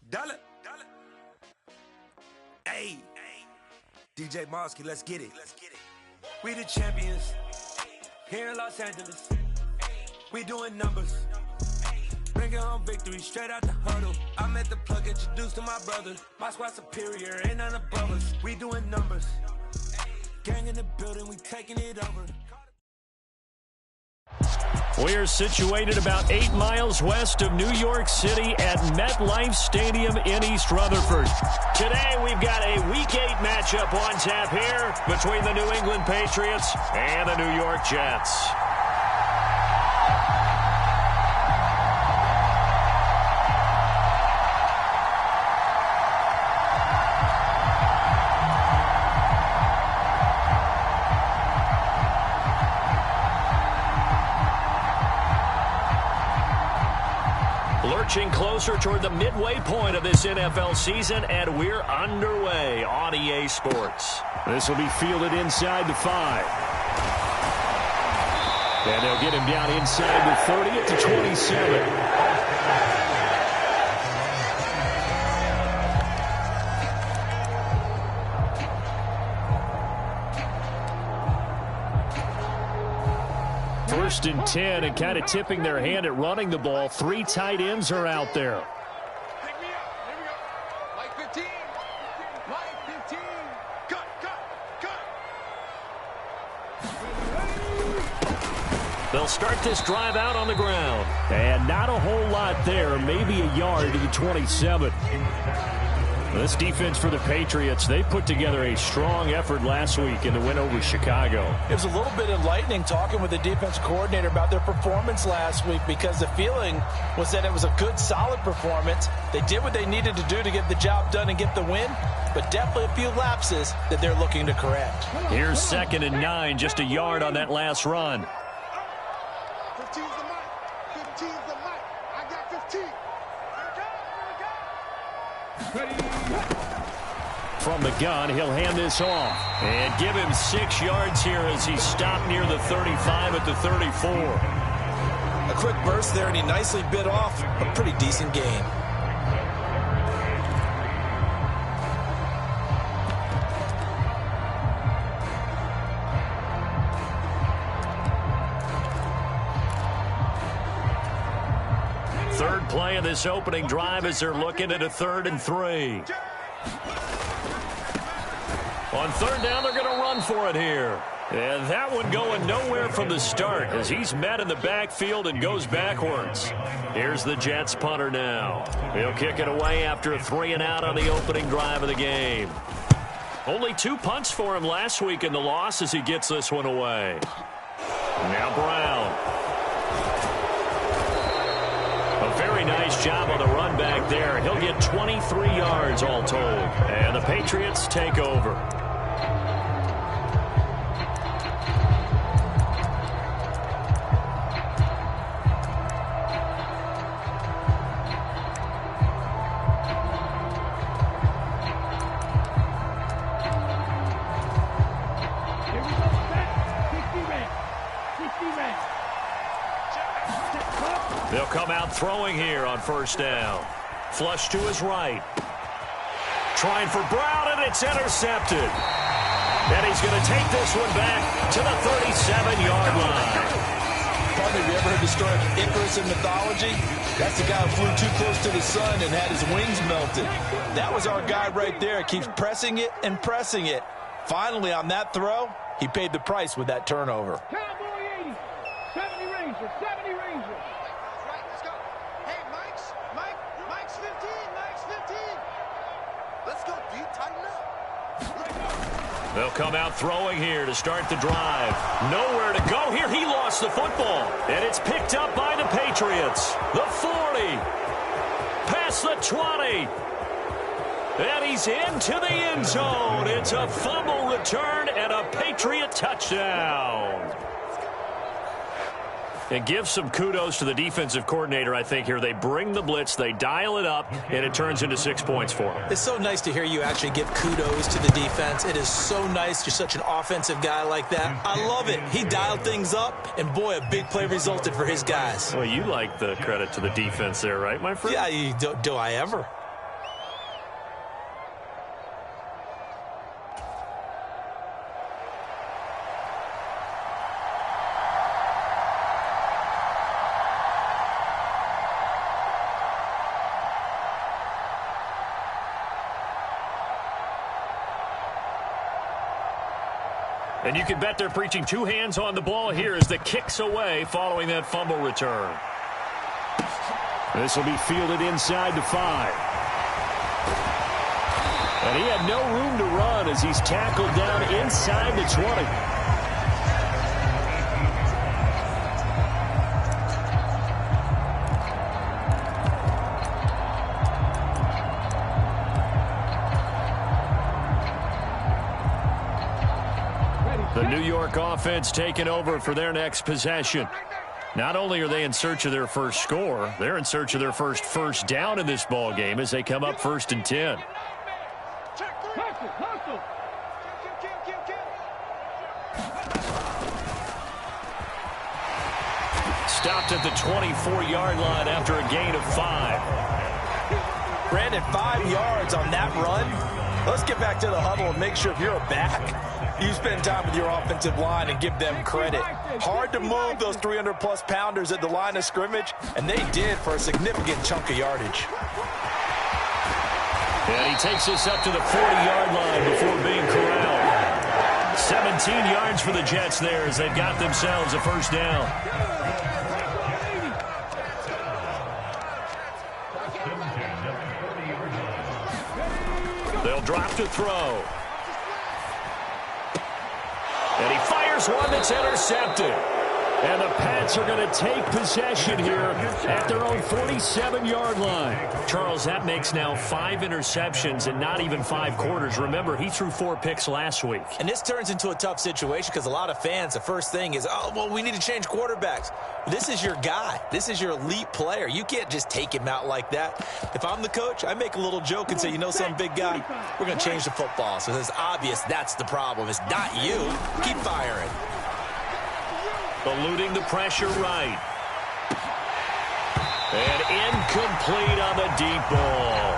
Dollar. Hey, DJ Mosky, let's get it. We the champions here in Los Angeles. We doing numbers. Bringing home victory straight out the huddle. I'm at the plug, introduced to my brother. My squad superior, ain't none above us. We doing numbers. Gang in the building, we taking it over. We're situated about 8 miles west of New York City at MetLife Stadium in East Rutherford. Today we've got a Week 8 matchup on tap here between the New England Patriots and the New York Jets. Lurching closer toward the midway point of this NFL season, and we're underway on EA Sports. This will be fielded inside the 5. And they'll get him down inside the 30 at the 27. First and 10, and kind of tipping their hand at running the ball. 3 tight ends are out there. Pick me up. Here we go. Mike 15. Mike 15. Cut. They'll start this drive out on the ground. And not a whole lot there. Maybe a yard to the 27. This defense for the Patriots, they put together a strong effort last week in the win over Chicago. It was a little bit enlightening talking with the defense coordinator about their performance last week, because the feeling was that it was a good, solid performance. They did what they needed to do to get the job done and get the win, but definitely a few lapses that they're looking to correct. Here's 2nd and 9, just a yard on that last run. 15's the mic. 15's the mic. I got 15. From the gun, he'll hand this off and give him 6 yards here as he stopped near the 35 at the 34. A quick burst there, and he nicely bit off a pretty decent gain. Third play of this opening drive as they're looking at a 3rd and 3. On 3rd down, they're going to run for it here. And that one going nowhere from the start as he's met in the backfield and goes backwards. Here's the Jets punter now. He'll kick it away after a 3 and out on the opening drive of the game. Only 2 punts for him last week in the loss as he gets this one away. Now Brown. A very nice job on the run back there. He'll get 23 yards all told. And the Patriots take over. They'll come out throwing here on 1st down. Flush to his right. Trying for Brown, and it's intercepted. And he's going to take this one back to the 37-yard line. Partner, have you ever heard the story of Icarus in mythology? That's the guy who flew too close to the sun and had his wings melted. That was our guy right there. Keeps pressing it and pressing it. Finally, on that throw, he paid the price with that turnover. Cowboy 80. 70 Rangers. 70 Rangers. Right, let's go. Hey, Mike's 15. Mike's 15. Let's go, D. Tighten up. They'll come out throwing here to start the drive. Nowhere to go here. He lost the football. And it's picked up by the Patriots. The 40. Past the 20. And he's into the end zone. It's a fumble return and a Patriot touchdown. And give some kudos to the defensive coordinator, I think, here. They bring the blitz, they dial it up, and it turns into 6 points for them. It's so nice to hear you actually give kudos to the defense. It is so nice. You're such an offensive guy like that. I love it. He dialed things up, and boy, a big play resulted for his guys. Well, you like the credit to the defense there, right, my friend? Yeah, do I ever? And you can bet they're preaching two hands on the ball here as the kick's away following that fumble return. This will be fielded inside the 5. And he had no room to run as he's tackled down inside the 20. The New York offense taking over for their next possession. Not only are they in search of their first score, they're in search of their first down in this ball game as they come up 1st and 10. Stopped at the 24-yard line after a gain of 5. Brandon, 5 yards on that run. Let's get back to the huddle and make sure if you're a back, you spend time with your offensive line and give them credit. Hard to move those 300-plus pounders at the line of scrimmage, and they did for a significant chunk of yardage. And he takes us up to the 40-yard line before being corralled. 17 yards for the Jets there as they've got themselves a first down. They'll drop to throw. And he fires one that's intercepted. And the Pats are going to take possession here at their own 47-yard line. Charles, that makes now 5 interceptions in not even 5 quarters. Remember, he threw 4 picks last week. And this turns into a tough situation because a lot of fans, the first thing is, oh, well, we need to change quarterbacks. This is your guy. This is your elite player. You can't just take him out like that. If I'm the coach, I make a little joke and say, you know some big guy, we're going to change the football. So it's obvious that's the problem. It's not you. Keep firing. Eluding the pressure right. And incomplete on the deep ball.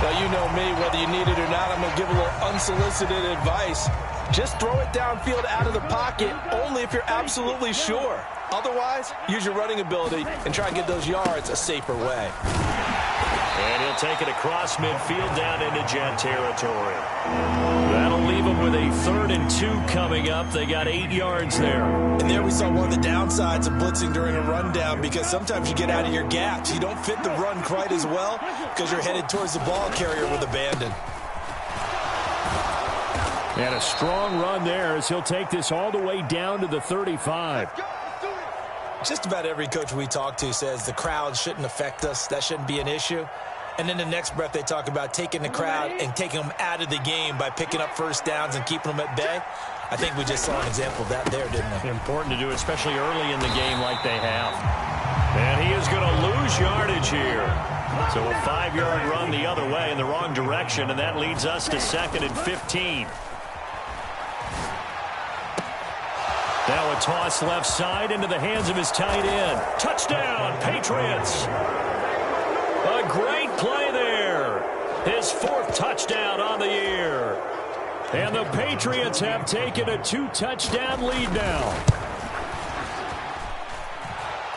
Well, you know me, whether you need it or not, I'm going to give a little unsolicited advice. Just throw it downfield out of the pocket, only if you're absolutely sure. Otherwise, use your running ability and try and get those yards a safer way. And he'll take it across midfield down into Jet territory. That'll leave them with a 3rd and 2 coming up. They got 8 yards there. And there we saw one of the downsides of blitzing during a rundown because sometimes you get out of your gaps. You don't fit the run quite as well because you're headed towards the ball carrier with abandon. And a strong run there as he'll take this all the way down to the 35. Just about every coach we talk to says the crowd shouldn't affect us. That shouldn't be an issue. And then the next breath they talk about taking the crowd and taking them out of the game by picking up first downs and keeping them at bay. I think we just saw an example of that there, didn't we? Important to do, especially early in the game like they have. And he is going to lose yardage here. So a 5-yard run the other way in the wrong direction, and that leads us to 2nd and 15. Now a toss left side into the hands of his tight end. Touchdown, Patriots. A great play there. His 4th touchdown on the year. And the Patriots have taken a 2-touchdown lead now.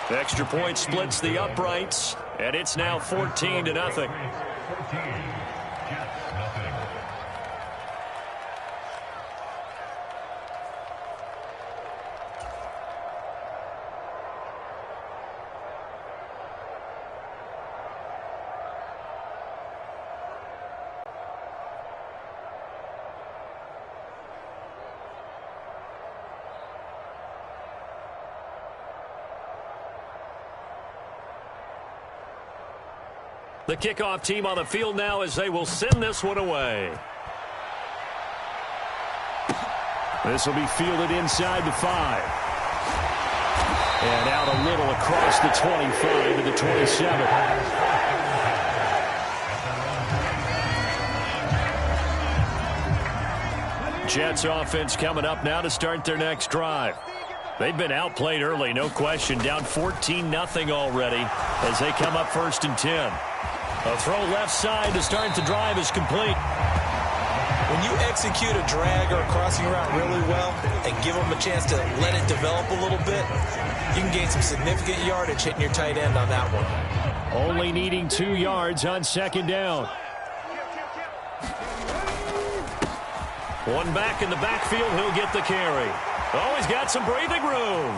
Extra point splits the uprights, and it's now 14-0. The kickoff team on the field now as they will send this one away. This will be fielded inside the 5. And out a little across the 25 to the 27. Jets offense coming up now to start their next drive. They've been outplayed early, no question. Down 14-0 already as they come up 1st and 10. A throw left side to start the drive is complete. When you execute a drag or a crossing route really well and give them a chance to let it develop a little bit, you can gain some significant yardage hitting your tight end on that one. Only needing 2 yards on 2nd down. One back in the backfield, he'll get the carry. Oh, he's got some breathing room.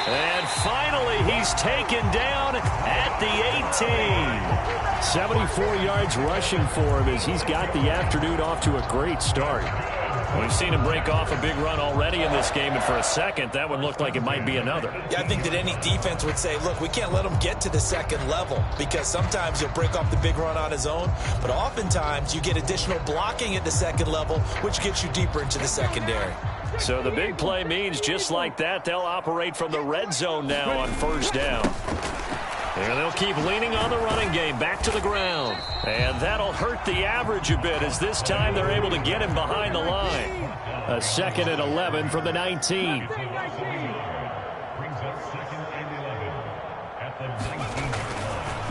And finally, he's taken down at the 18. 74 yards rushing for him as he's got the afternoon off to a great start. We've seen him break off a big run already in this game, and for a second, that one looked like it might be another. Yeah, I think that any defense would say, look, we can't let him get to the 2nd level because sometimes he'll break off the big run on his own, but oftentimes you get additional blocking at the 2nd level, which gets you deeper into the secondary. So the big play means just like that, they'll operate from the red zone now on 1st down. And they'll keep leaning on the running game back to the ground. And that'll hurt the average a bit as this time they're able to get him behind the line. A 2nd and 11 from the 19.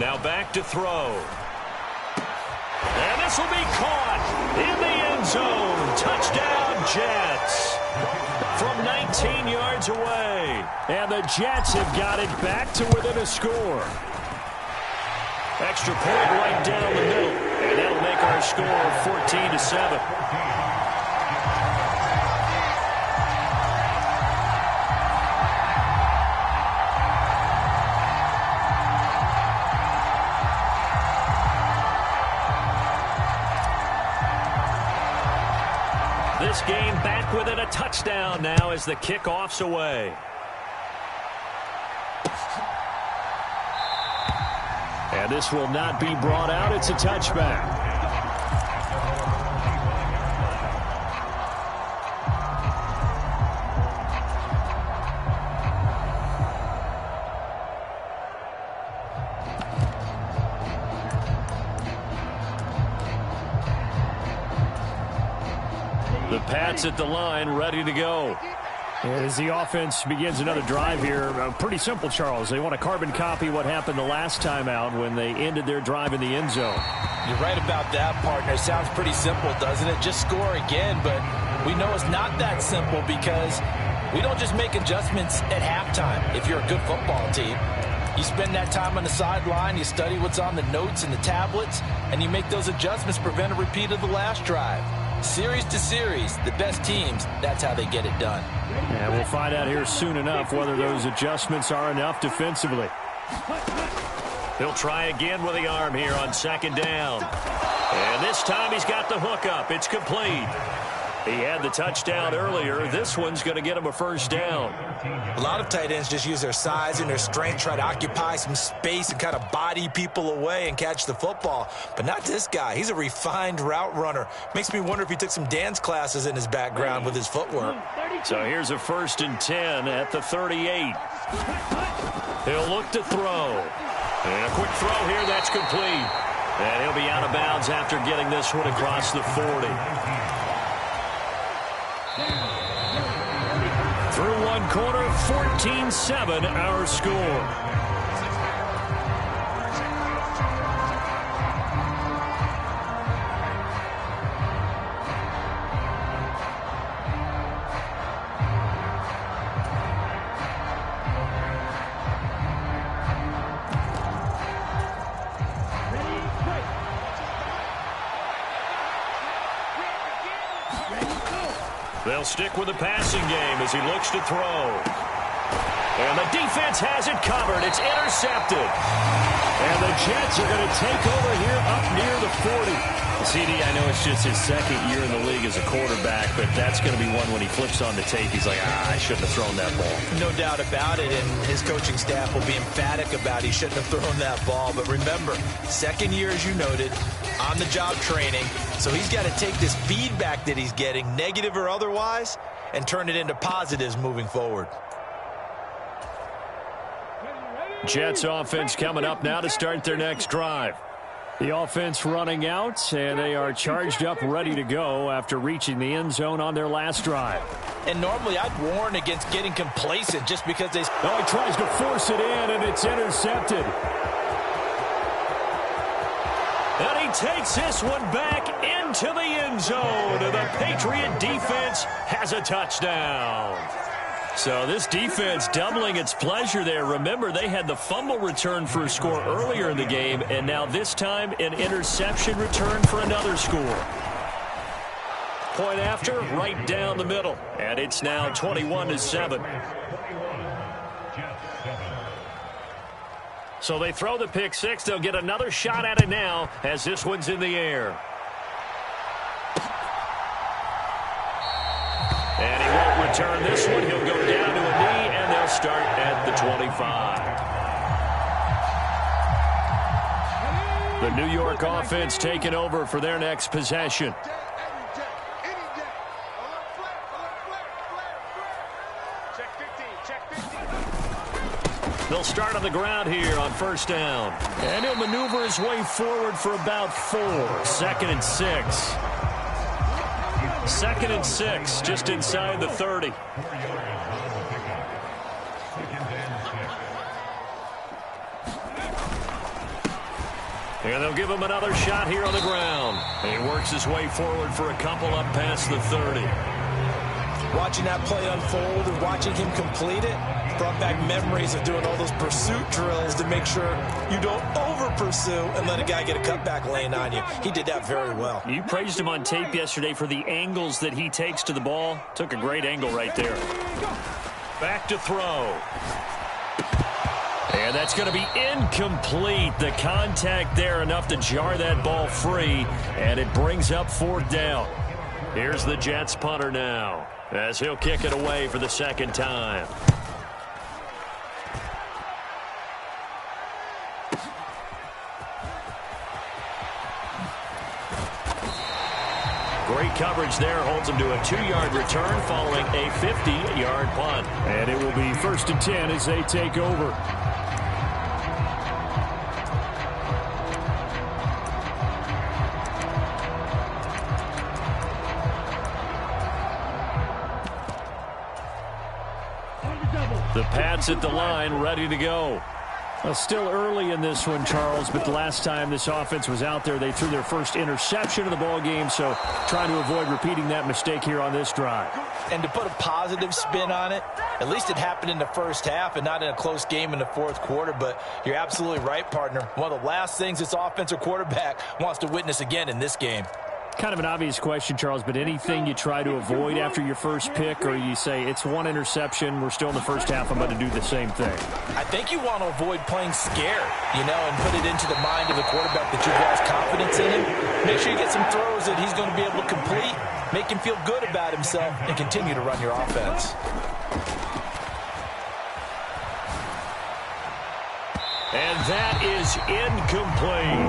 Now back to throw. And this will be caught in the end zone. Touchdown, Jets. From 19 yards away. And the Jets have got it back to within a score. Extra point right down the middle. And that'll make our score 14-7. This game back within a touchdown now as the kickoff's away. And this will not be brought out. It's a touchback. The Pats at the line, ready to go. As the offense begins another drive here, pretty simple, Charles. They want to carbon copy what happened the last time out when they ended their drive in the end zone. You're right about that, partner. Sounds pretty simple, doesn't it? Just score again, but we know it's not that simple because we don't just make adjustments at halftime if you're a good football team. You spend that time on the sideline, you study what's on the notes and the tablets, and you make those adjustments to prevent a repeat of the last drive. Series to series, the best teams, that's how they get it done. And we'll find out here soon enough whether those adjustments are enough defensively. He'll try again with the arm here on 2nd down. And this time he's got the hook up. It's complete. He had the touchdown earlier. This one's going to get him a 1st down. A lot of tight ends just use their size and their strength, try to occupy some space and kind of body people away and catch the football. But not this guy. He's a refined route runner. Makes me wonder if he took some dance classes in his background with his footwork. So here's a 1st and 10 at the 38. He'll look to throw. And a quick throw here, that's complete. And he'll be out of bounds after getting this one across the 40. Through one quarter, 14-7 our score. They'll stick with the passing game as he looks to throw. And the defense has it covered. It's intercepted. And the Jets are going to take over here up near the 40. CD, I know it's just his second year in the league as a quarterback, but that's going to be one when he flips on the tape. He's like, I shouldn't have thrown that ball. No doubt about it, and his coaching staff will be emphatic about he shouldn't have thrown that ball. But remember, second year, as you noted, on-the-job training. So he's got to take this feedback that he's getting, negative or otherwise, and turn it into positives moving forward. Jets offense coming up now to start their next drive. The offense running out, and they are charged up, ready to go after reaching the end zone on their last drive. And normally I'd warn against getting complacent just because they... Oh, he tries to force it in, and it's intercepted. And he takes this one back into the end zone, and the Patriot defense has a touchdown. So this defense doubling its pleasure there. Remember, they had the fumble return for a score earlier in the game, and now this time an interception return for another score. Point after, right down the middle, and it's now 21-7. So they throw the pick six. They'll get another shot at it now as this one's in the air. And he won't return this one. He'll go down to a knee, and they'll start at the 25. The New York offense taking over for their next possession. They'll start on the ground here on first down. And he'll maneuver his way forward for about 4. 2nd and 6. 2nd and 6, just inside the 30. And they'll give him another shot here on the ground. And he works his way forward for a couple up past the 30. Watching that play unfold and watching him complete it brought back memories of doing all those pursuit drills to make sure you don't over-pursue and let a guy get a cutback lane on you. He did that very well. You praised him on tape yesterday for the angles that he takes to the ball. Took a great angle right there. Back to throw. And that's going to be incomplete. The contact there enough to jar that ball free, and it brings up 4th down. Here's the Jets punter now as he'll kick it away for the second time. Great coverage there, holds him to a 2-yard return following a 50-yard punt. And it will be 1st and 10 as they take over. The Pats at the line, ready to go. Well, still early in this one, Charles, but the last time this offense was out there, they threw their first interception of the ball game, so trying to avoid repeating that mistake here on this drive. And to put a positive spin on it, at least it happened in the first half and not in a close game in the 4th quarter, but you're absolutely right, partner. One of the last things this offensive quarterback wants to witness again in this game. Kind of an obvious question, Charles, but anything you try to avoid after your first pick, or you say it's one interception, we're still in the first half, I'm going to do the same thing? I think you want to avoid playing scared, and put it into the mind of the quarterback that you've lost confidence in him. Make sure you get some throws that he's going to be able to complete, make him feel good about himself, and continue to run your offense. And that is incomplete.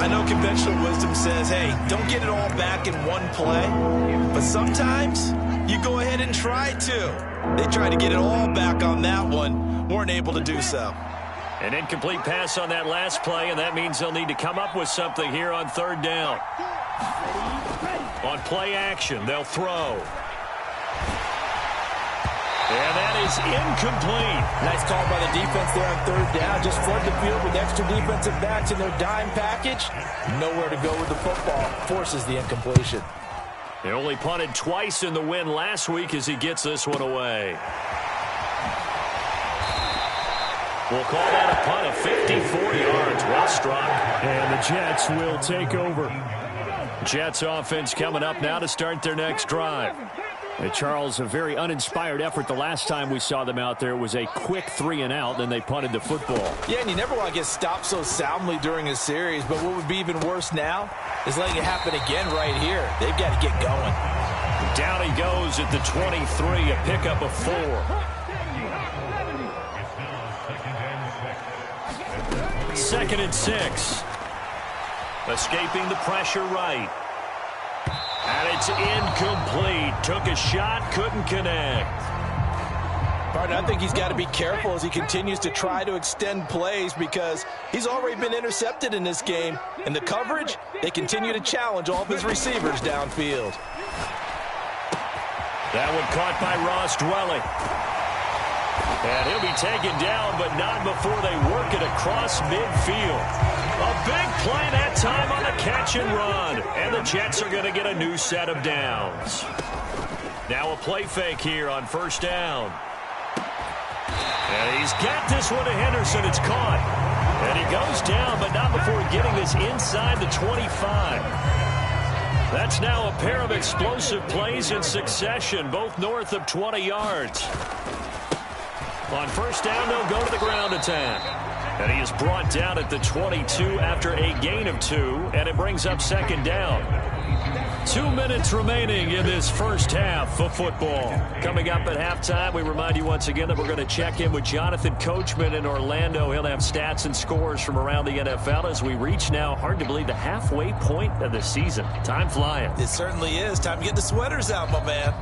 I know conventional wisdom says, hey, don't get it all back in one play. But sometimes you go ahead and try to. They tried to get it all back on that one. Weren't able to do so. An incomplete pass on that last play, and that means they'll need to come up with something here on 3rd down. On play action, they'll throw. And that is incomplete. Nice call by the defense there on 3rd down. Just flood the field with extra defensive backs in their dime package. Nowhere to go with the football. Forces the incompletion. He only punted twice in the win last week as he gets this one away. We'll call that a punt of 54 yards. Well struck. And the Jets will take over. Jets offense coming up now to start their next drive. Charles, a very uninspired effort. The last time we saw them out there was a quick 3-and-out, then they punted the football. Yeah, and you never want to get stopped so soundly during a series, but what would be even worse now is letting it happen again right here. They've got to get going. Down he goes at the 23, a pickup of 4. 2nd and 6. Escaping the pressure right. And it's incomplete. Took a shot, couldn't connect. Partner, I think he's got to be careful as he continues to try to extend plays because he's already been intercepted in this game. And the coverage, they continue to challenge all of his receivers downfield. That one caught by Ross Dwelling. And he'll be taken down, but not before they work it across midfield. A big play that time on the catch and run. And the Jets are going to get a new set of downs. Now a play fake here on 1st down. And he's got this one to Henderson. It's caught. And he goes down, but not before getting this inside the 25. That's now a pair of explosive plays in succession, both north of 20 yards. On 1st down, they'll go to the ground attack. And he is brought down at the 22 after a gain of 2, and it brings up 2nd down. 2 minutes remaining in this first half of football. Coming up at halftime, we remind you once again that we're going to check in with Jonathan Coachman in Orlando. He'll have stats and scores from around the NFL as we reach now, hard to believe, the halfway point of the season. Time flying. It certainly is. Time to get the sweaters out, my man.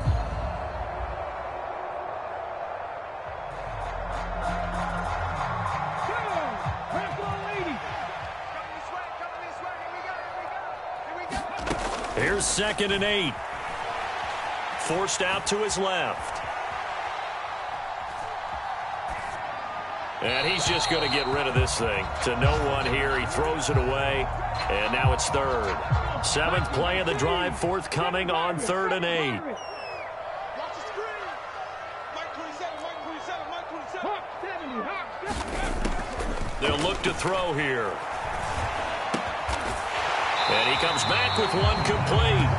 Here's 2nd and 8. Forced out to his left. And he's just going to get rid of this thing. To no one here. He throws it away. And now it's 3rd. 7th play of the drive forthcoming on 3rd and 8. They'll look to throw here. And he comes back with one complete.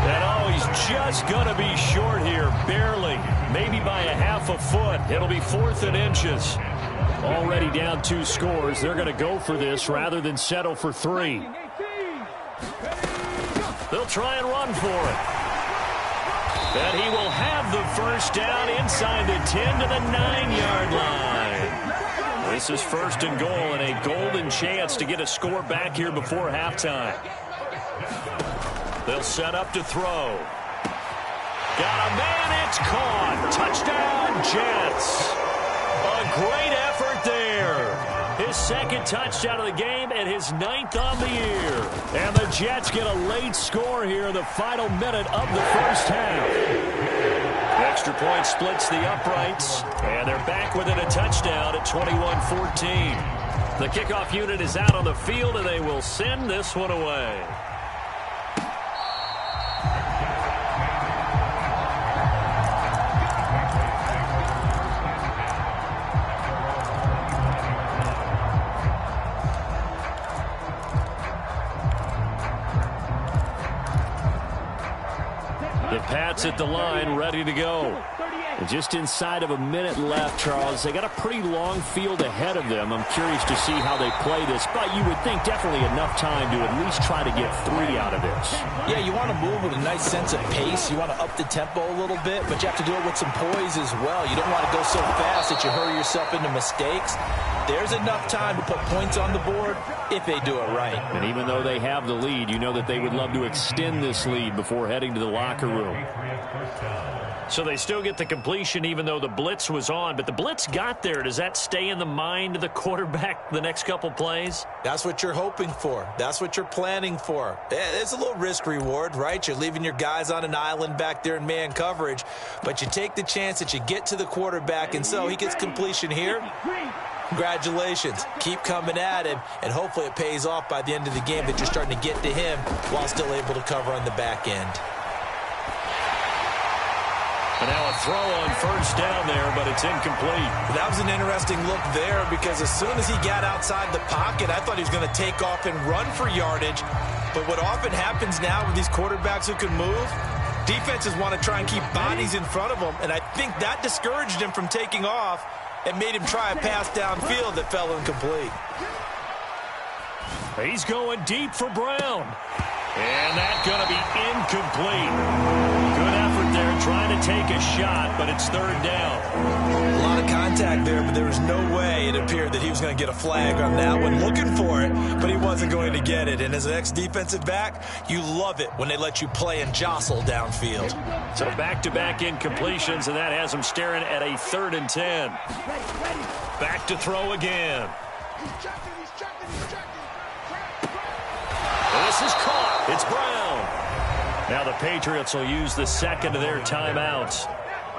And he's just going to be short here, barely. Maybe by a half a foot. It'll be 4th and inches. Already down 2 scores. They're going to go for this rather than settle for 3. They'll try and run for it. And he will have the 1st down inside the 10 to the 9-yard line. This is 1st and goal and a golden chance to get a score back here before halftime. They'll set up to throw. Got a man, it's caught. Touchdown, Jets. A great effort there. His 2nd touchdown of the game and his 9th on the year. And the Jets get a late score here in the final minute of the first half. Extra point splits the uprights, and they're back within a touchdown at 21-14. The kickoff unit is out on the field, and they will send this one away. The Pats at the line, ready to go. And just inside of a minute left, Charles. They got a pretty long field ahead of them. I'm curious to see how they play this, but you would think definitely enough time to at least try to get 3 out of this. Yeah, you want to move with a nice sense of pace. You want to up the tempo a little bit, but you have to do it with some poise as well. You don't want to go so fast that you hurry yourself into mistakes. There's enough time to put points on the board if they do it right. And even though they have the lead, you know that they would love to extend this lead before heading to the locker room. So they still get the completion even though the blitz was on. But the blitz got there. Does that stay in the mind of the quarterback the next couple plays? That's what you're hoping for. That's what you're planning for. It's a little risk reward, right? You're leaving your guys on an island back there in man coverage. But you take the chance that you get to the quarterback. And so he gets completion here. Congratulations. Keep coming at him. And hopefully it pays off by the end of the game that you're starting to get to him while still able to cover on the back end. And now a throw on first down there, but it's incomplete. That was an interesting look there because as soon as he got outside the pocket, I thought he was going to take off and run for yardage. But what often happens now with these quarterbacks who can move, Defenses want to try and keep bodies in front of him, and I think that discouraged him from taking off and made him try a pass downfield that fell incomplete. He's going deep for Brown. And that's going to be incomplete. Good effort there trying to take a shot, but it's third down. A lot of contact there, but there was no way it appeared that he was going to get a flag on that one. Looking for it, but he wasn't going to get it. And as an ex-defensive back, you love it when they let you play and jostle downfield. So back-to-back incompletions, and that has him staring at a 3rd and 10. Back to throw again. This is caught. It's Brown. Now the Patriots will use the second of their timeouts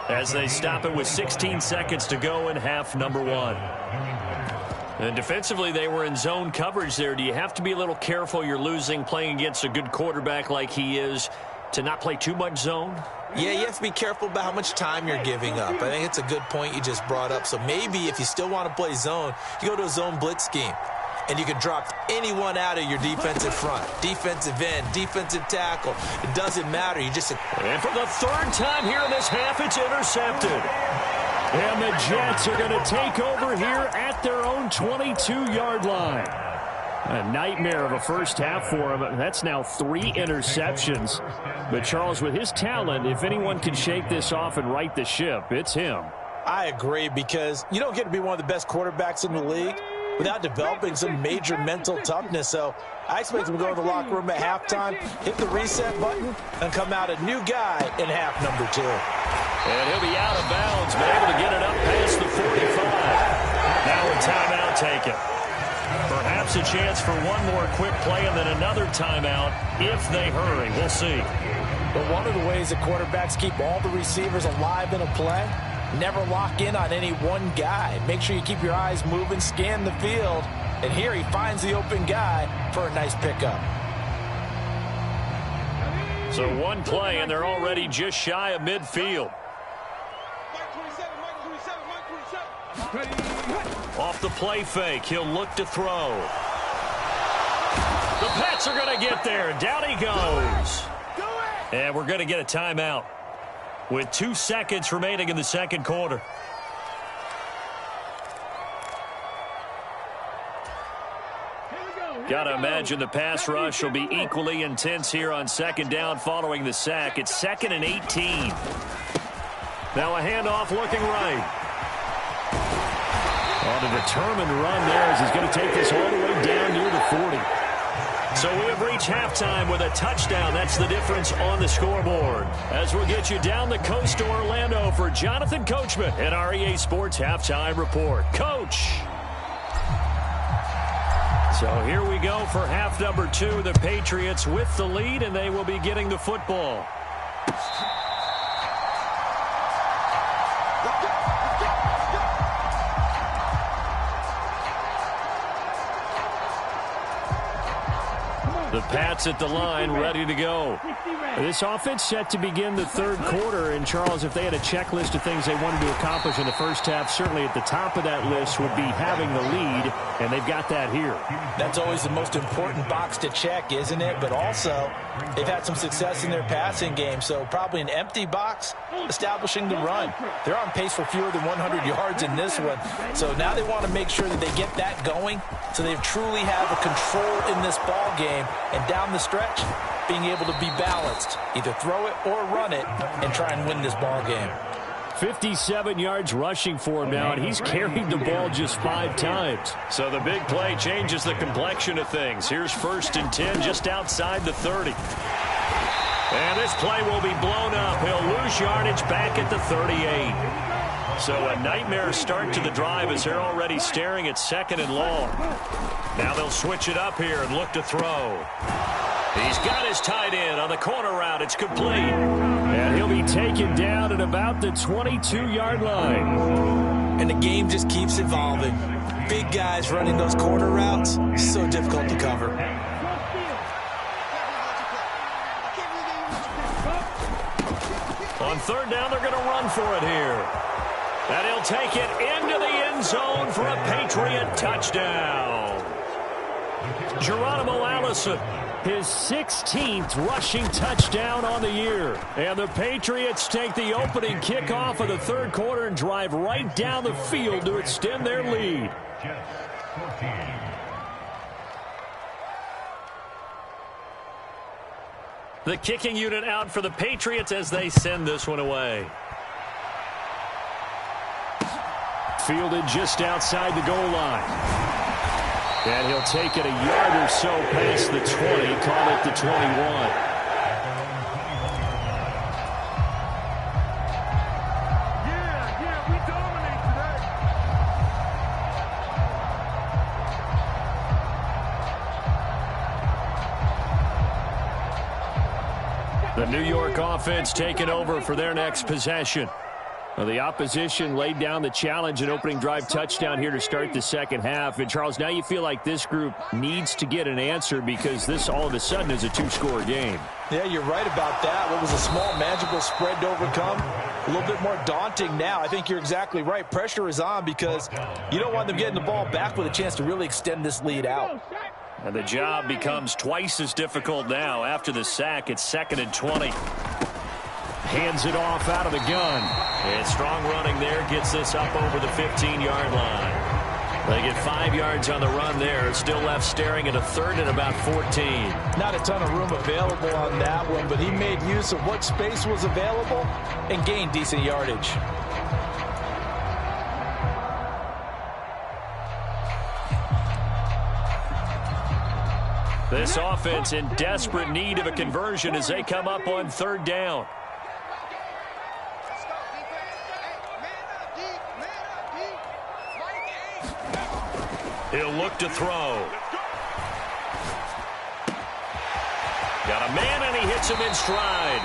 as they stop it with 16 seconds to go in half number 1. And defensively, they were in zone coverage there. Do you have to be a little careful you're losing playing against a good quarterback like he is to not play too much zone? Yeah, you have to be careful about how much time you're giving up. I think it's a good point you just brought up. So maybe if you still want to play zone, you go to a zone blitz scheme. And you can drop anyone out of your defensive front. Defensive end, defensive tackle. It doesn't matter. You just... And for the 3rd time here in this half, it's intercepted. And the Jets are going to take over here at their own 22-yard line. A nightmare of a first half for him. That's now 3 interceptions. But Charles, with his talent, if anyone can shake this off and right the ship, it's him. I agree, because you don't get to be one of the best quarterbacks in the league without developing some major mental toughness. So I expect him to go to the locker room at halftime, hit the reset button, and come out a new guy in half number 2. And he'll be out of bounds, but able to get it up past the 45. Now a timeout taken. Perhaps a chance for one more quick play and then another timeout if they hurry. We'll see. But one of the ways that quarterbacks keep all the receivers alive in a play, never lock in on any one guy. Make sure you keep your eyes moving, scan the field. And here he finds the open guy for a nice pickup. So one play, and they're already just shy of midfield. Off the play fake, he'll look to throw. The Pats are going to get there. Down he goes. And we're going to get a timeout with 2 seconds remaining in the second quarter. Got to imagine the pass rush will be equally intense here on second down following the sack. It's 2nd and 18. Now a handoff looking right. On a determined run there as he's going to take this all the way down near the 40. So we have reached halftime with a touchdown. That's the difference on the scoreboard. As we'll get you down the coast to Orlando for Jonathan Coachman at our EA Sports Halftime Report. Coach! So here we go for half number 2. The Patriots with the lead, and they will be getting the football. The Pats at the line, ready to go. This offense set to begin the third quarter. And, Charles, if they had a checklist of things they wanted to accomplish in the first half, certainly at the top of that list would be having the lead, and they've got that here. That's always the most important box to check, isn't it? But also, they've had some success in their passing game, so probably an empty box establishing the run. They're on pace for fewer than 100 yards in this one. So now they want to make sure that they get that going so they truly have a control in this ball game. And down the stretch, being able to be balanced, either throw it or run it, and try and win this ball game. 57 yards rushing for him now, and he's carried the ball just 5 times. So the big play changes the complexion of things. Here's 1st and 10 just outside the 30. And this play will be blown up. He'll lose yardage back at the 38. So a nightmare start to the drive as they're already staring at 2nd and long. Now they'll switch it up here and look to throw. He's got his tight end on the corner route. It's complete. And he'll be taken down at about the 22-yard line. And the game just keeps evolving. Big guys running those corner routes, so difficult to cover. On 3rd down, they're going to run for it here. And he'll take it into the end zone for a Patriot touchdown. Geronimo Allison, his 16th rushing touchdown on the year. And the Patriots take the opening kickoff of the third quarter and drive right down the field to extend their lead. The kicking unit out for the Patriots as they send this one away. Fielded just outside the goal line. And he'll take it a yard or so past the 20, call it the 21. We dominate today. The New York offense taking over for their next possession. Well, the opposition laid down the challenge and opening drive touchdown here to start the second half. And, Charles, now you feel like this group needs to get an answer because this all of a sudden is a two-score game. Yeah, you're right about that. What was a small, manageable spread to overcome, a little bit more daunting now. I think you're exactly right. Pressure is on because you don't want them getting the ball back with a chance to really extend this lead out. And the job becomes twice as difficult now. After the sack, it's 2nd and 20. Hands it off out of the gun. And strong running there gets this up over the 15-yard line. They get 5 yards on the run there. Still left staring at a third and about 14. Not a ton of room available on that one, but he made use of what space was available and gained decent yardage. This offense in desperate need of a conversion as they come up on third down. He'll look to throw. Got a man, and he hits him in stride.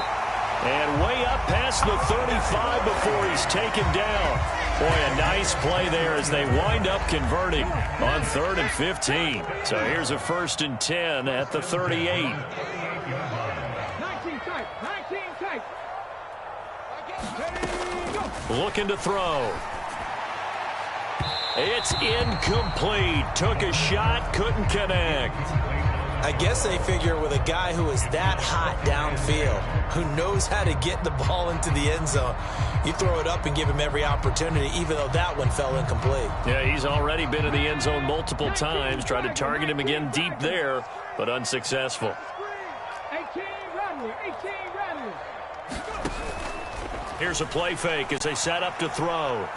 And way up past the 35 before he's taken down. Boy, a nice play there as they wind up converting on 3rd and 15. So here's a 1st and 10 at the 38. 19 tight. Looking to throw. It's incomplete. Took a shot, couldn't connect. I guess they figure with a guy who is that hot downfield, who knows how to get the ball into the end zone, you throw it up and give him every opportunity, even though that one fell incomplete. Yeah, he's already been in the end zone multiple times. Tried to target him again deep there, but unsuccessful. 18 Rattler. Here's a play fake as they set up to throw.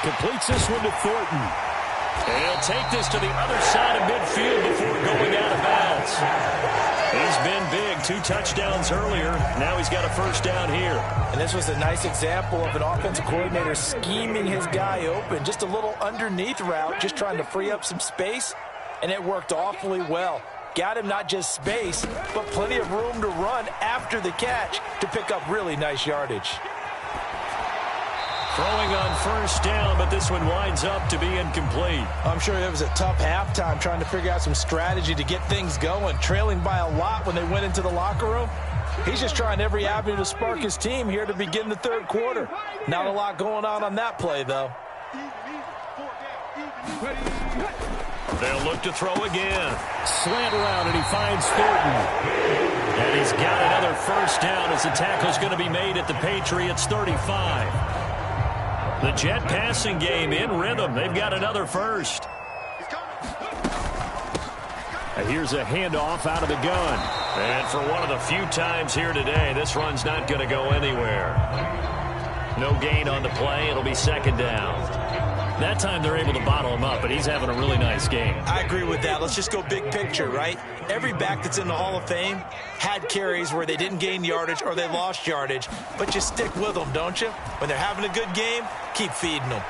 Completes this one to Thornton. And he'll take this to the other side of midfield before going out of bounds. He's been big. 2 touchdowns earlier. Now he's got a first down here. And this was a nice example of an offensive coordinator scheming his guy open. Just a little underneath route, just trying to free up some space. And it worked awfully well. Got him not just space, but plenty of room to run after the catch to pick up really nice yardage. Throwing on first down, but this one winds up to be incomplete. I'm sure it was a tough halftime trying to figure out some strategy to get things going, trailing by a lot when they went into the locker room. He's just trying every avenue to spark his team here to begin the third quarter. Not a lot going on that play, though. They'll look to throw again. Slant route, and he finds Thornton. And he's got another first down as the tackle's going to be made at the Patriots' 35. The Jet passing game in rhythm. They've got another first. Here's a handoff out of the gun. And for one of the few times here today, this run's not going to go anywhere. No gain on the play. It'll be 2nd down. That time they're able to bottle him up, but he's having a really nice game. I agree with that. Let's just go big picture, right? Every back that's in the Hall of Fame had carries where they didn't gain yardage or they lost yardage, but you stick with them, don't you? When they're having a good game, keep feeding them.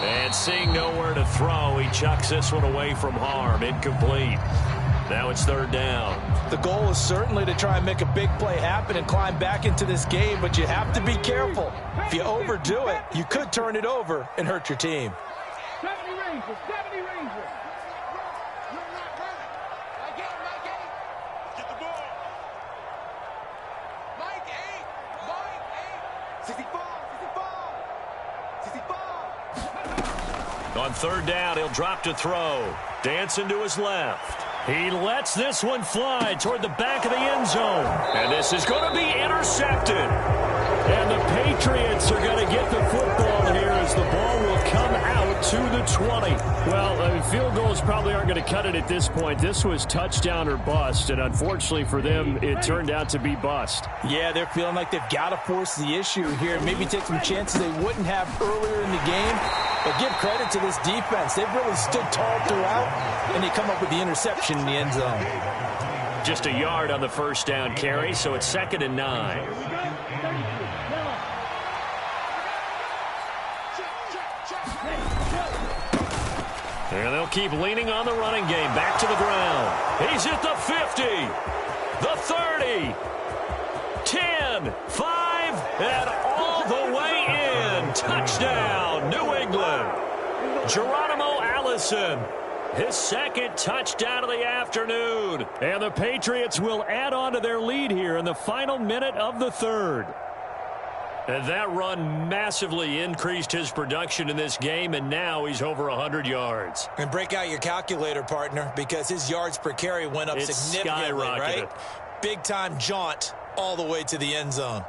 And seeing nowhere to throw, he chucks this one away from harm. Incomplete. Now it's 3rd down. The goal is certainly to try and make a big play happen and climb back into this game, but you have to be careful. If you overdo it, you could turn it over and hurt your team. 70 Rangers. Get the ball. Mike 8. 64. On third down, he'll drop to throw. Dancing to his left. He lets this one fly toward the back of the end zone. And this is going to be intercepted. And the Patriots are going to get the football here as the ball will come out to the 20. Well, field goals probably aren't going to cut it at this point. This was touchdown or bust, and unfortunately for them, it turned out to be bust. Yeah, they're feeling like they've got to force the issue here. Maybe take some chances they wouldn't have earlier in the game. But give credit to this defense. They've really stood tall throughout, and they come up with the interception in the end zone. Just a yard on the first down carry, so it's 2nd and 9. And they'll keep leaning on the running game. Back to the ground. He's at the 50, the 30, 10, 5, and all the way in. Touchdown, New England. Geronimo Allison, his second touchdown of the afternoon. And the Patriots will add on to their lead here in the final minute of the third. And that run massively increased his production in this game, and now he's over 100 yards. And break out your calculator, partner, because his yards per carry went up significantly, right? Big-time jaunt all the way to the end zone.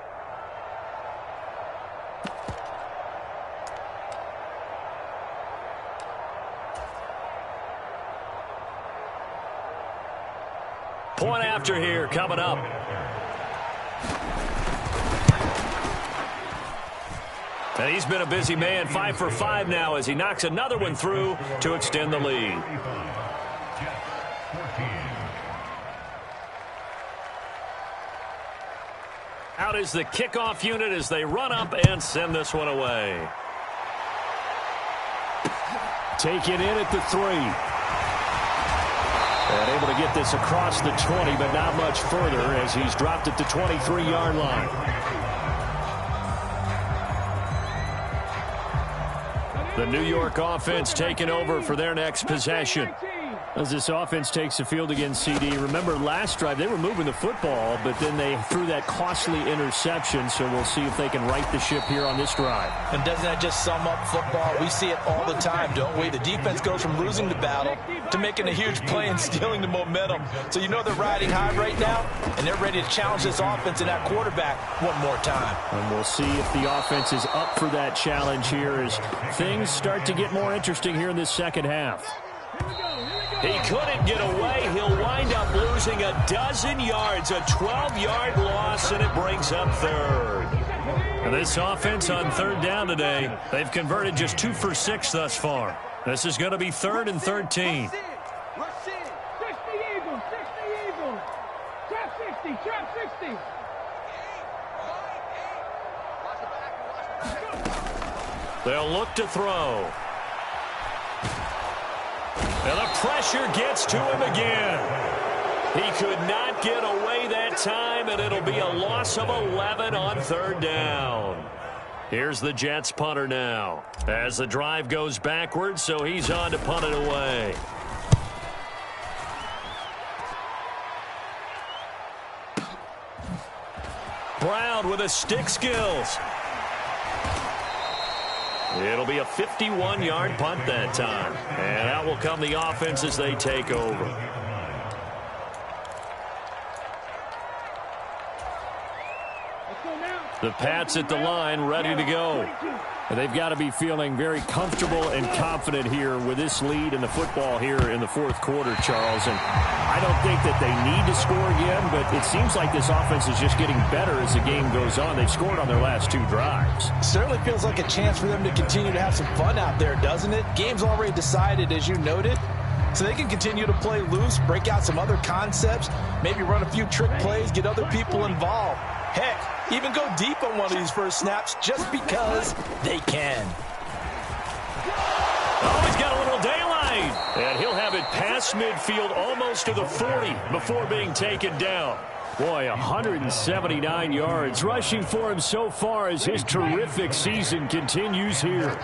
Point after here coming up. And he's been a busy man, 5 for 5 now as he knocks another one through to extend the lead. Out is the kickoff unit as they run up and send this one away. Taken in at the 3. And able to get this across the 20, but not much further as he's dropped at the 23-yard line. The New York offense taking over for their next possession. As this offense takes the field against CD, remember last drive they were moving the football, but then they threw that costly interception, so we'll see if they can right the ship here on this drive. And doesn't that just sum up football? We see it all the time, don't we? The defense goes from losing the battle to making a huge play and stealing the momentum. So you know they're riding high right now, and they're ready to challenge this offense and that quarterback one more time. And we'll see if the offense is up for that challenge here as things start to get more interesting here in this second half. He couldn't get away. He'll wind up losing a dozen yards, a 12-yard loss, and it brings up third. And this offense on third down today, they've converted just 2 for 6 thus far. This is going to be 3rd and 13. They'll look to throw. And the pressure gets to him again. He could not get away that time, and it'll be a loss of 11 on third down. Here's the Jets punter now as the drive goes backwards, so he's on to punt it away. Brown with his stick skills. It'll be a 51-yard punt that time. And out will come the offense as they take over. The Pats at the line ready to go. And they've got to be feeling very comfortable and confident here with this lead in the football here in the fourth quarter, Charles. And I don't think that they need to score again, but it seems like this offense is just getting better as the game goes on. They've scored on their last 2 drives. Certainly feels like a chance for them to continue to have some fun out there, doesn't it? Game's already decided, as you noted. So they can continue to play loose, break out some other concepts, maybe run a few trick plays, get other people involved. Heck, even go deep on one of these first snaps just because they can. Oh, he's got a little daylight. And he'll have it past midfield almost to the 40 before being taken down. Boy, 179 yards rushing for him so far as his terrific season continues here.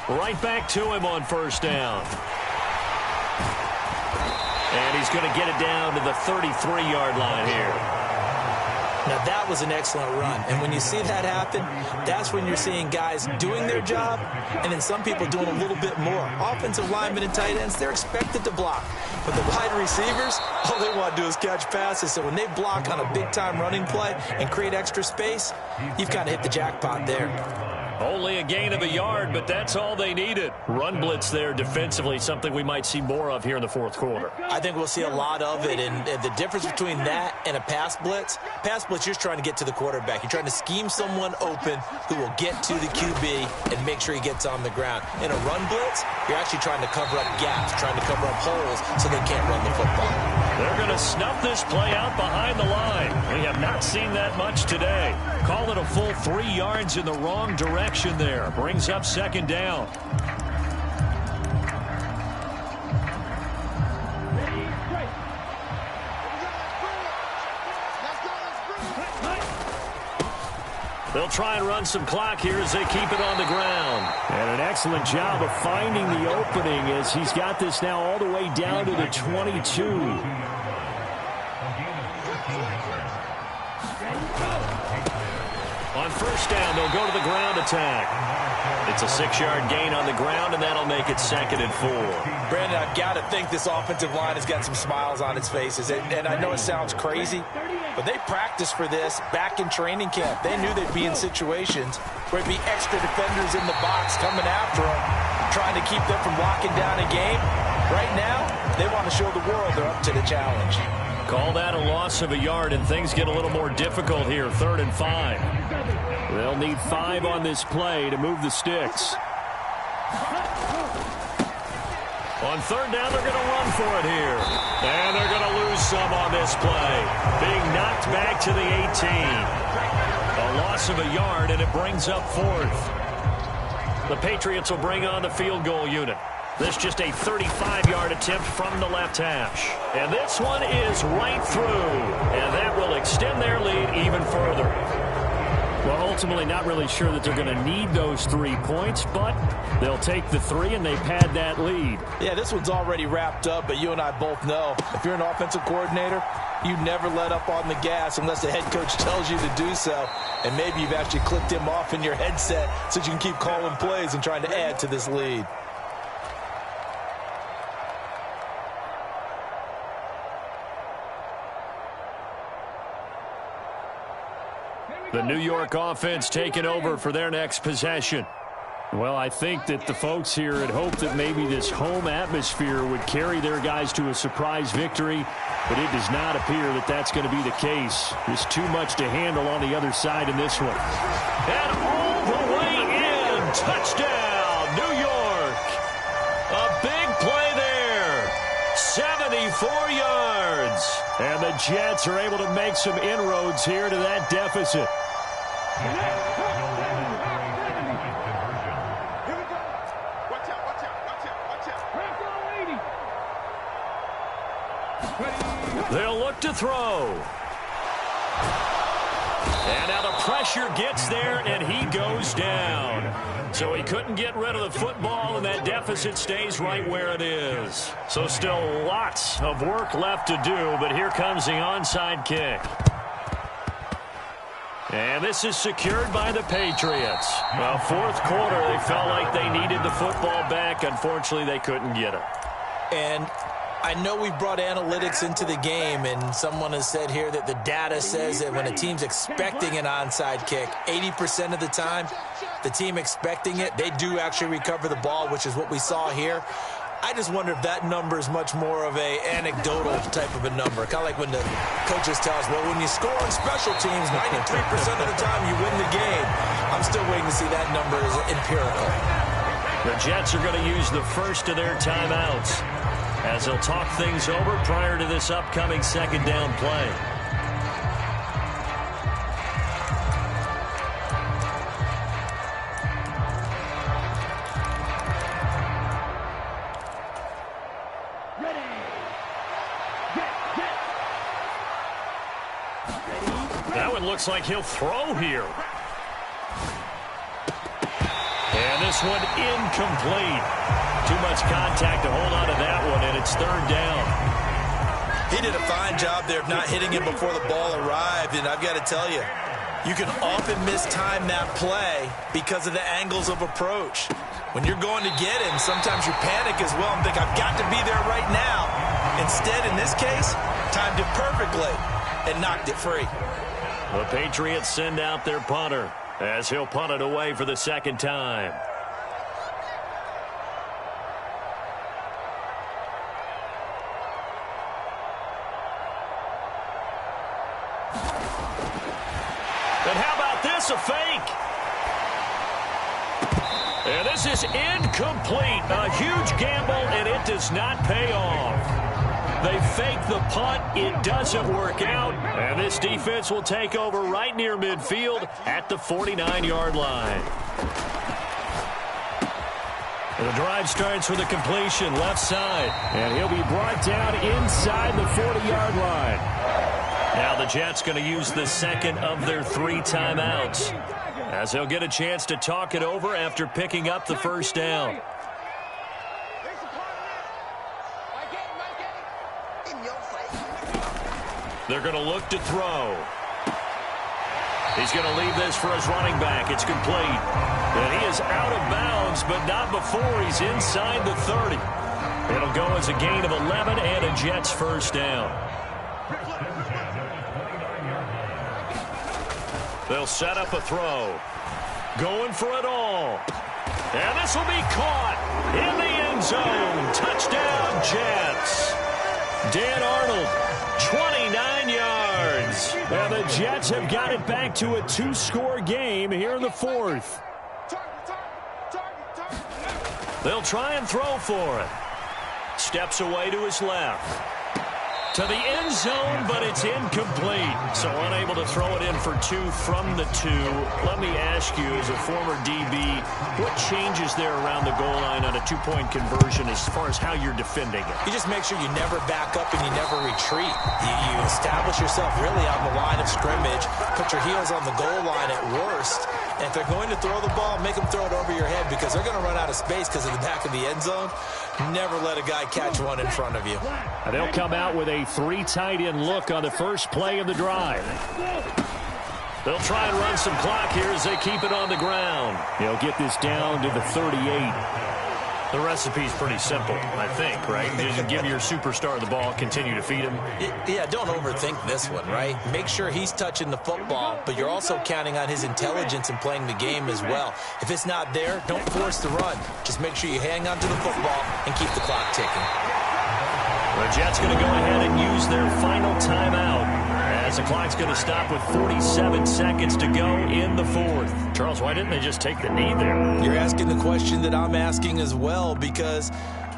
Right back to him on first down. And he's going to get it down to the 33-yard line here. Now, that was an excellent run. And when you see that happen, that's when you're seeing guys doing their job and then some people doing a little bit more. Offensive linemen and tight ends, they're expected to block. But the wide receivers, all they want to do is catch passes. So when they block on a big-time running play and create extra space, you've kind of hit the jackpot there. Only a gain of a yard, but that's all they needed. Run blitz there defensively, something we might see more of here in the fourth quarter. I think we'll see a lot of it, and the difference between that and a pass blitz, you're just trying to get to the quarterback. You're trying to scheme someone open who will get to the QB and make sure he gets on the ground. In a run blitz, you're actually trying to cover up gaps, trying to cover up holes so they can't run the football. They're going to snuff this play out behind the line. We have not seen that much today. Call it a full 3 yards in the wrong direction there. Brings up second down. They'll try and run some clock here as they keep it on the ground. And an excellent job of finding the opening as he's got this now all the way down to the 22. On first down, they'll go to the ground attack. It's a 6-yard gain on the ground, and that'll make it 2nd and 4. Brandon, I've got to think this offensive line has got some smiles on its faces. And I know it sounds crazy, but they practiced for this back in training camp. They knew they'd be in situations where it'd be extra defenders in the box coming after them, trying to keep them from locking down a game. Right now, they want to show the world they're up to the challenge. Call that a loss of a yard, and things get a little more difficult here. 3rd and 5. They'll need 5 on this play to move the sticks. On 3rd down, they're going to run for it here. And they're going to lose some on this play. Being knocked back to the 18. A loss of a yard, and it brings up 4th. The Patriots will bring on the field goal unit. This just a 35-yard attempt from the left hash. And this one is right through. And that will extend their lead even further. Well, ultimately not really sure that they're going to need those 3 points, but they'll take the 3 and they've had that lead. Yeah, this one's already wrapped up, but you and I both know if you're an offensive coordinator, you never let up on the gas unless the head coach tells you to do so. And maybe you've actually clicked him off in your headset so you can keep calling plays and trying to add to this lead. The New York offense taking over for their next possession. Well, I think that the folks here had hoped that maybe this home atmosphere would carry their guys to a surprise victory, but it does not appear that that's going to be the case. There's too much to handle on the other side in this one. And all the way in. Touchdown, New York. A big play there. 74 yards. And the Jets are able to make some inroads here to that deficit. They'll look to throw. And now the pressure gets there, and he goes down. So he couldn't get rid of the football, and that deficit stays right where it is. So still lots of work left to do, but here comes the onside kick. And this is secured by the Patriots. Well, 4th quarter, they felt like they needed the football back. Unfortunately, they couldn't get it. And I know we brought analytics into the game, and someone has said here that the data says that when a team's expecting an onside kick, 80% of the time, the team expecting it, they do actually recover the ball, which is what we saw here. I just wonder if that number is much more of a anecdotal type of a number. Kind of like when the coaches tell us, well, when you score on special teams, 93% of the time you win the game. I'm still waiting to see that number is empirical. The Jets are going to use the first of their timeouts as they'll talk things over prior to this upcoming 2nd down play. That one looks like he'll throw here. And this one incomplete. Too much contact to hold on to that one, and it's 3rd down. He did a fine job there of not hitting him before the ball arrived, and I've got to tell you, you can often mistime that play because of the angles of approach. When you're going to get him, sometimes you panic as well and think, I've got to be there right now. Instead, in this case, timed it perfectly and knocked it free. The Patriots send out their punter as he'll punt it away for the second time. And how about this, a fake? And this is incomplete. A huge gamble, and it does not pay off. They fake the punt. It doesn't work out. And this defense will take over right near midfield at the 49-yard line. The drive starts with a completion left side. And he'll be brought down inside the 40-yard line. Now the Jets going to use the second of their 3 timeouts, as they'll get a chance to talk it over after picking up the first down. They're going to look to throw. He's going to leave this for his running back. It's complete. And he is out of bounds, but not before he's inside the 30. It'll go as a gain of 11 and a Jets first down. They'll set up a throw. Going for it all. And this will be caught in the end zone. Touchdown, Jets. Dan Arnold, 29 yards. And the Jets have got it back to a 2-score game here in the 4th. They'll try and throw for it. Steps away to his left. To the end zone, but it's incomplete. So unable to throw it in for 2 from the 2. Let me ask you, as a former DB, what changes there around the goal line on a 2-point conversion as far as how you're defending it? You just make sure you never back up and you never retreat. You establish yourself really on the line of scrimmage, put your heels on the goal line at worst. And if they're going to throw the ball, make them throw it over your head because they're going to run out of space because of the back of the end zone. Never let a guy catch one in front of you. And they'll come out with a 3 tight end look on the first play of the drive. They'll try and run some clock here as they keep it on the ground. They'll get this down to the 38. The recipe's pretty simple, I think, right? Just give your superstar the ball, continue to feed him. Yeah, don't overthink this one, right? Make sure he's touching the football, but you're also counting on his intelligence in playing the game as well. If it's not there, don't force the run. Just make sure you hang on to the football and keep the clock ticking. The Jets going to go ahead and use their final timeout, as the clock's going to stop with 47 seconds to go in the 4th. Charles, why didn't they just take the knee there? You're asking the question that I'm asking as well, because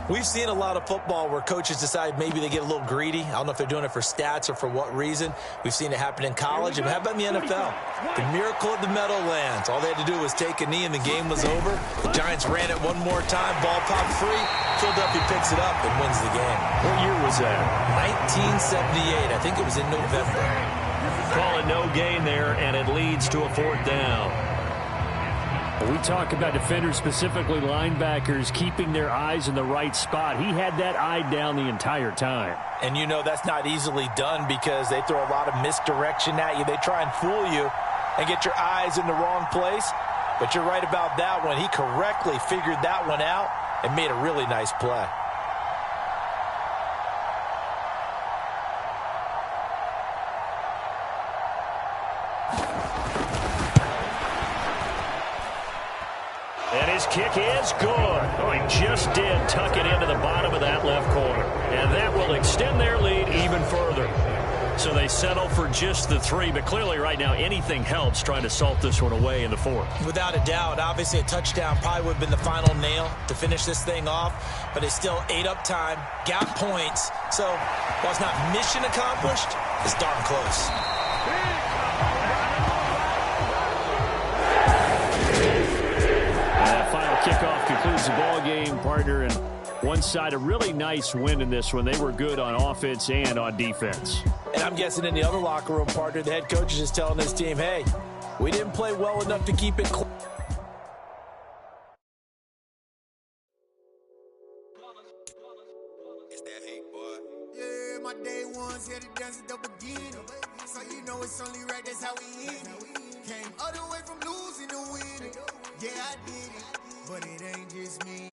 we've seen a lot of football where coaches decide maybe they get a little greedy. I don't know if they're doing it for stats or for what reason. We've seen it happen in college. And how about in the NFL? The miracle of the Meadowlands. All they had to do was take a knee and the game was over. The Giants ran it one more time. Ball popped free. Philadelphia picks it up and wins the game. What year was that? 1978. I think it was in November. Call it no gain there, and it leads to a 4th down. We talk about defenders, specifically linebackers, keeping their eyes in the right spot. He had that eye down the entire time. And you know that's not easily done because they throw a lot of misdirection at you. They try and fool you and get your eyes in the wrong place. But you're right about that one. He correctly figured that one out and made a really nice play. And his kick is good. Oh, he just did tuck it into the bottom of that left corner. And that will extend their lead even further. So they settle for just the 3, but clearly right now anything helps trying to salt this one away in the 4th. Without a doubt, obviously a touchdown probably would have been the final nail to finish this thing off, but it's still ate up time, got points. So while it's not mission accomplished, it's darn close. Kickoff concludes the ball game, partner, and one side a really nice win in this one. They were good on offense and on defense. And I'm guessing in the other locker room, partner, the head coach is just telling his team, hey, we didn't play well enough to keep it close. It's that hate, boy. Yeah, with my day ones, here to dance at the beginning. So you know it's only right, that's how we end it. Came all the way from losing to winning. Yeah, I did it, but it ain't just me.